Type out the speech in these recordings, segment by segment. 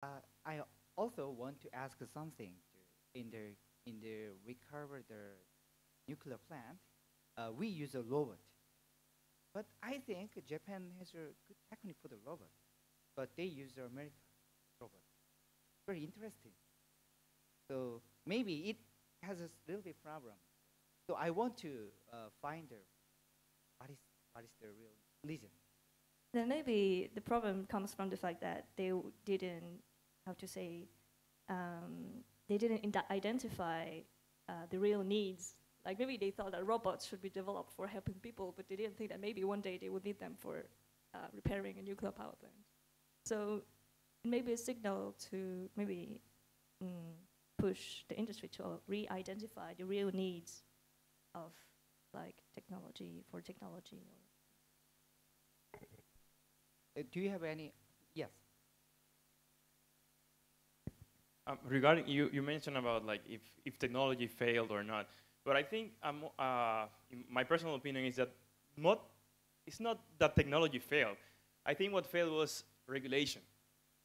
I also want to ask something in the recover the nuclear plant. We use a robot, but I think Japan has a good technique for the robot, but they use the American robot. Very interesting. So maybe it has a little bit problem. So I want to find what is what is the real reason. Then maybe the problem comes from the fact that didn't, how to say, they didn't identify the real needs. Like maybe they thought that robots should be developed for helping people, but they didn't think that maybe one day they would need them for repairing a nuclear power plant. So maybe a signal to maybe mm, push the industry to re-identify the real needs of like technology for technology. Do you have any? Yes. Regarding you mentioned about like if technology failed or not, but I think my personal opinion is that not it's not that technology failed. I think what failed was regulation.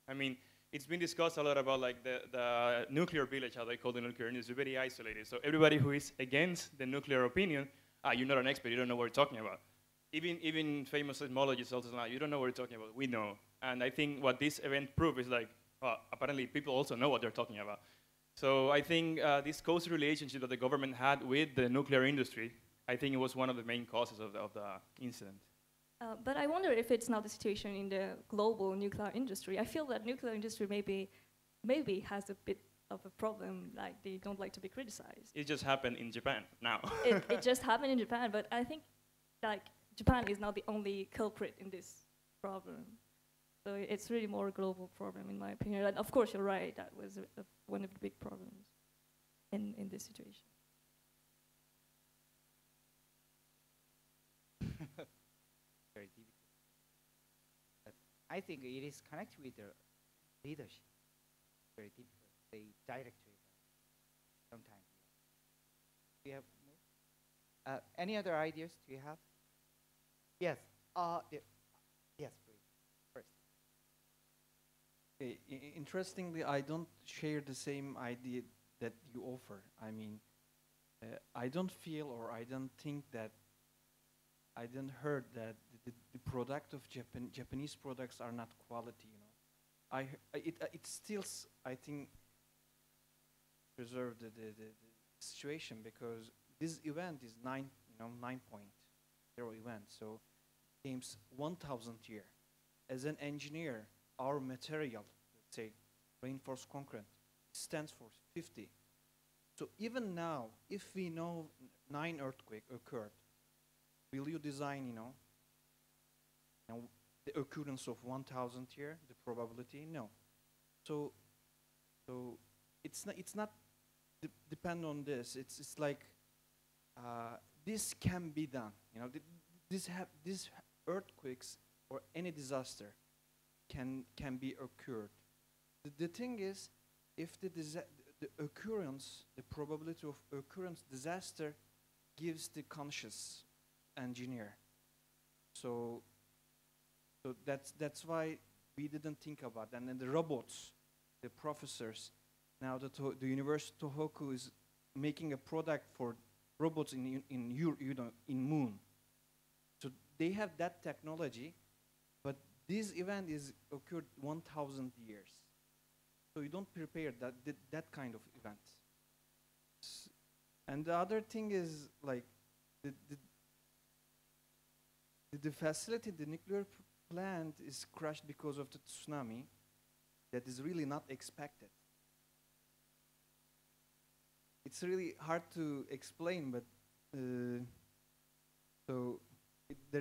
I mean, it's been discussed a lot about like the nuclear village, how they call the nuclear industry, very isolated. So everybody who is against the nuclear opinion, you're not an expert, you don't know what you're talking about. Even famous seismologists also say, you don't know what you're talking about. We know, and I think what this event proved is like apparently people also know what they're talking about. So I think this close relationship that the government had with the nuclear industry, I think it was one of the main causes of the incident. But I wonder if it's not the situation in the global nuclear industry. I feel that nuclear industry maybe has a bit of a problem, like they don't like to be criticized. It just happened in Japan now. It just happened in Japan, but I think like Japan is not the only culprit in this problem. So it's really more a global problem, in my opinion. And of course, you're right. That was one of the big problems in this situation. Very difficult. But I think it is connected with the leadership. Very difficult. They directly sometimes. Do you have more? Any other ideas? Do you have? Yes. Yes, please. First. Interestingly, I don't share the same idea that you offer. I mean, I don't feel or I don't think that I didn't heard that the product of Japanese products are not quality. You know, it still I think preserve the situation because this event is 9.0 event. So games 1,000 year. As an engineer, our material, let's say, reinforced concrete, stands for 50. So even now, if we know 9 earthquake occurred, will you design, the occurrence of 1,000 year, the probability? No. So it's not depend on this. It's like this can be done. You know, these earthquakes or any disaster can be occurred. The thing is, if the occurrence, the probability of occurrence disaster gives the conscious engineer. So that's why we didn't think about that. And then the robots, the professors, now the University of Tohoku is making a product for robots in moon. So they have that technology, but this event is occurred 1,000 years. So you don't prepare that kind of event. And the other thing is like the facility, the nuclear plant is crashed because of the tsunami that is really not expected. It's really hard to explain, but there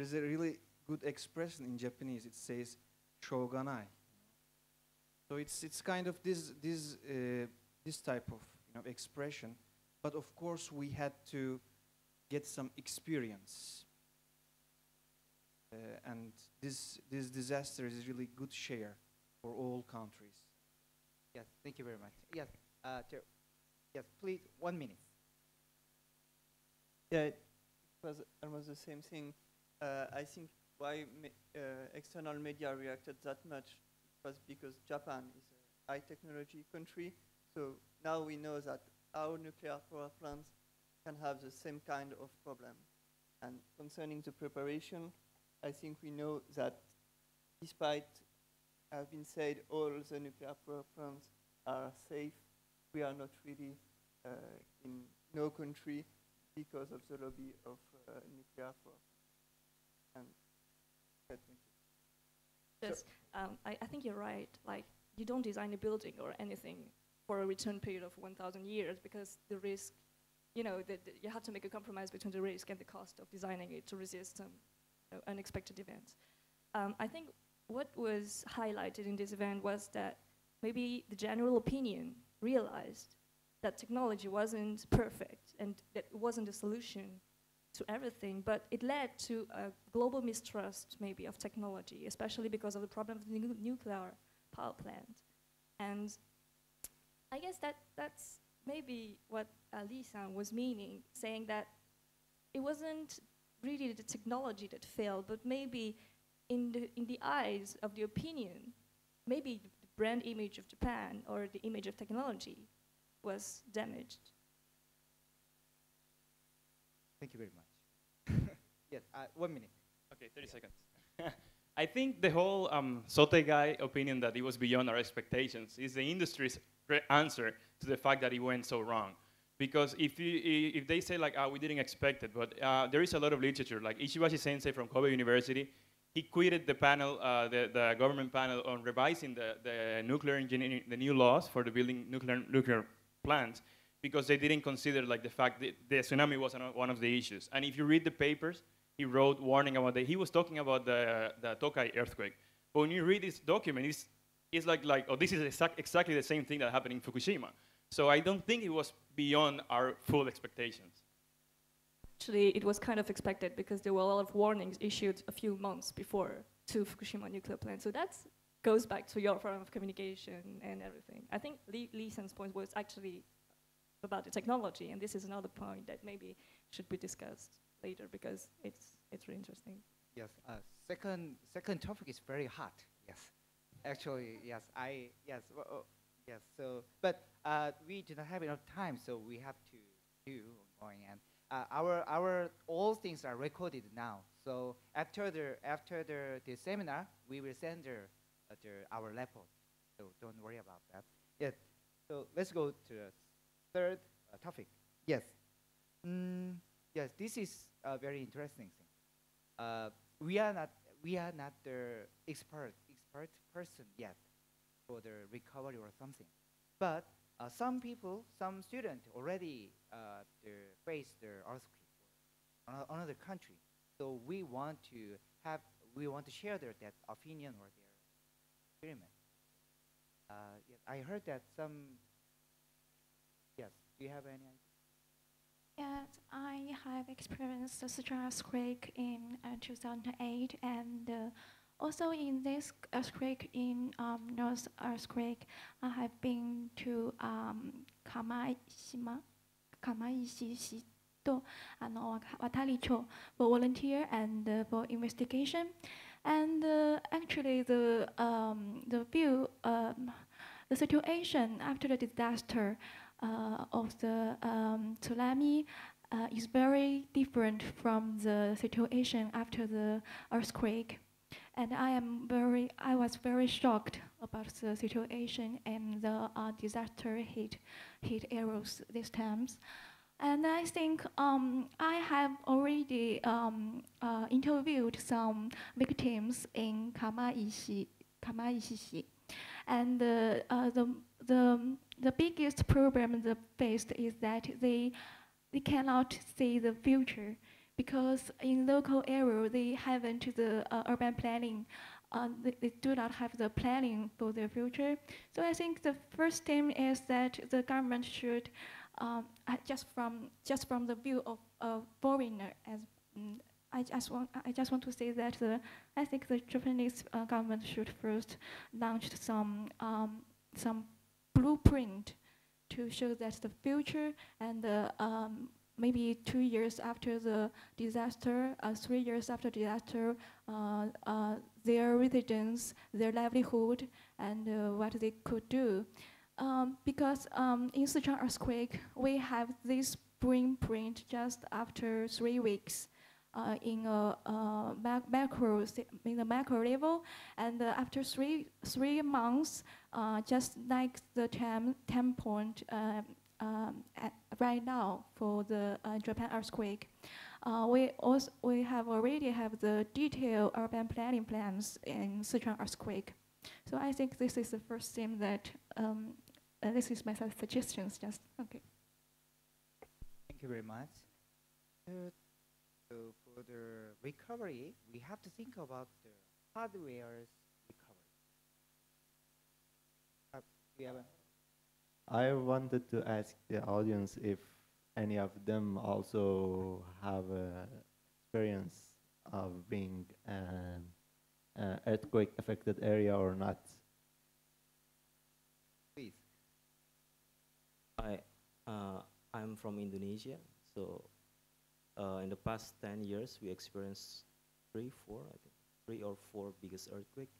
is a really good expression in Japanese. It says "shoganai." So it's kind of this type of expression, but of course we had to get some experience, and this disaster is really good share for all countries. Yes, thank you very much. Yes, yes, please, 1 minute. Yeah, it was almost the same thing. I think why external media reacted that much was because Japan is high technology country. So now we know that our nuclear power plants can have the same kind of problem. And concerning the preparation, I think we know that despite have been said all the nuclear power plants are safe, we are not really in no country because of the lobby of nuclear power. And thank you. Yes, I think you're right. Like, you don't design a building or anything for a return period of 1,000 years because the risk, you know, you have to make a compromise between the risk and the cost of designing it to resist some unexpected events. I think what was highlighted in this event was that maybe the general opinion realized that technology wasn't perfect and that it wasn't a solution to everything, but it led to a global mistrust maybe of technology, especially because of the problem of the nuclear power plant. And I guess that's maybe what Lee-san was meaning, saying that it wasn't really the technology that failed, but maybe in the eyes of the opinion, maybe the brand image of Japan or the image of technology was damaged. Thank you very much. Yes, 1 minute. Okay, 30 seconds. I think the whole Sote guy opinion that it was beyond our expectations is the industry's answer to the fact that it went so wrong. Because if they say like, we didn't expect it, but there is a lot of literature, like Ishibashi Sensei from Kobe University, he quitted the panel, the government panel on revising the nuclear engineering, the new laws for the building nuclear plants, because they didn't consider like the fact that the tsunami was one of the issues. And if you read the papers, he wrote warning about he was talking about the Tokai earthquake. But when you read this document, it's like oh, this is exactly the same thing that happened in Fukushima. So I don't think it was beyond our full expectations. Actually, it was kind of expected because there were a lot of warnings issued a few months before to Fukushima nuclear plant. So that goes back to your form of communication and everything. I think Lee-san's point was actually about the technology, and this is another point that maybe should be discussed later because it's really interesting. Yes. Second topic is very hot. Yes. Actually, yes. Yes. So, but we do not have enough time, so we have to do ongoing. And our all things are recorded now. So after the seminar, we will send our report. So don't worry about that. Yes. So let's go to the third topic. Yes. Yes. This is a very interesting thing. We are not the expert person yet for the recovery or something, but some people, some students already faced the earthquake or another country. So we want to share that opinion or their experiment. Yes, I heard that some. Yes, do you have any idea? Yes, I have experienced the Sichuan earthquake in 2008, and also in this earthquake, in North earthquake, I have been to Kamaishishito and Watalicho for volunteer and for investigation. And actually, the view, the situation after the disaster of the tsunami is very different from the situation after the earthquake. And I was very shocked about the situation and the disaster hit areas these times. And I think I have already interviewed some victims in Kamaishishi. And the biggest problem they faced is that they cannot see the future, because in local area they haven't the urban planning. They do not have the planning for their future. So I think the first thing is that the government should, just from the view of a foreigner, as I just want to say that I think the Japanese government should first launch some blueprint to show that the future and the maybe 2 years after the disaster, 3 years after disaster, their residence, their livelihood, and what they could do. Because in Sichuan earthquake, we have this blueprint just after 3 weeks. In in the macro level, and after three months, just like the 10 point right now for the Japan earthquake, we have already have the detailed urban planning plans in Sichuan earthquake. So I think this is the first thing that this is my suggestions. Just okay. Thank you very much. So for the recovery, we have to think about the hardware's recovery. We have I wanted to ask the audience if any of them also have experience of being an earthquake affected area or not. please. I'm from Indonesia, so in the past 10 years we experienced three or four biggest earthquake.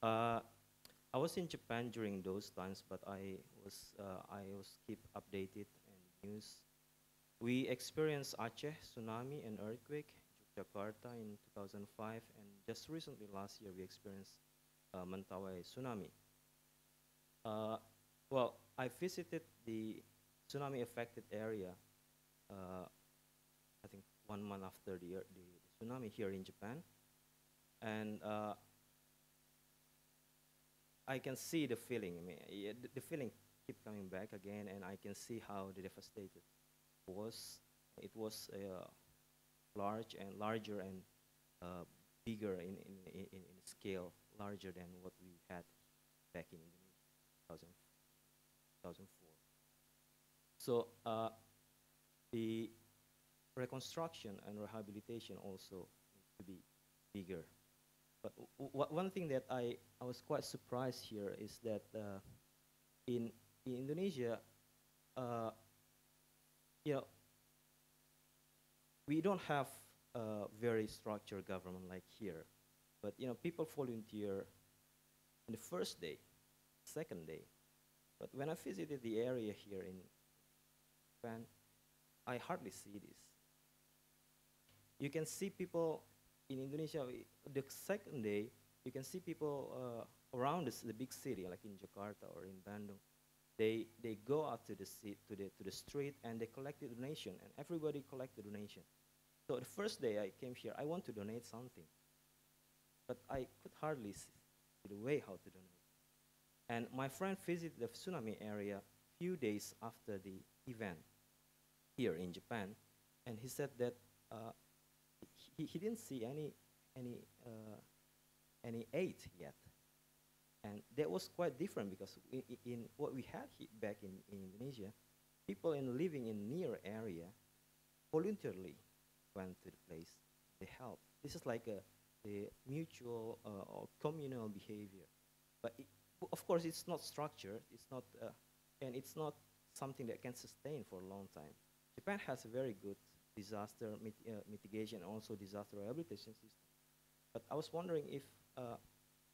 I was in Japan during those times, but I was keep updated and news. We experienced Aceh tsunami and earthquake, Jakarta in 2005, and just recently last year we experienced Mentawai tsunami. Well, I visited the tsunami affected area I think 1 month after the tsunami here in Japan, and I can see the feeling. I mean, the feeling keep coming back again, and I can see how the devastated was. It was large and larger and bigger in scale, larger than what we had back in Indonesia, 2004. So the reconstruction and rehabilitation also need to be bigger. But one thing that I was quite surprised here is that in Indonesia, you know, we don't have a very structured government like here. But you know, people volunteer in the first day, second day. But when I visited the area here in Japan, I hardly see this. You can see people in Indonesia, the second day, you can see people around the big city, like in Jakarta or in Bandung. They go out to the street and they collect the donation, and everybody collect the donation. So the first day I came here, I want to donate something, but I could hardly see the way how to donate. And my friend visited the tsunami area few days after the event here in Japan, and he said that he didn't see any aid yet, and that was quite different because in what we had back in Indonesia, people living in near area voluntarily went to the place, they helped. This is like a mutual or communal behavior, but of course it's not structured, it's not and it's not something that can sustain for a long time. Japan has a very good disaster mitigation and also disaster rehabilitation system. But I was wondering if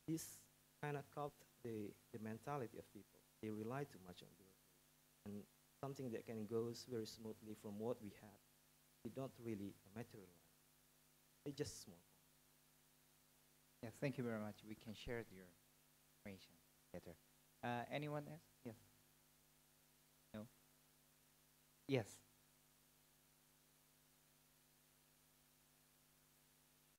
this kind of caught the mentality of people. They rely too much on bureaucracy. And something that can go very smoothly from what we had, they don't really materialize. They just small. Yes, thank you very much. We can share your information later. Anyone else? Yes. No? Yes.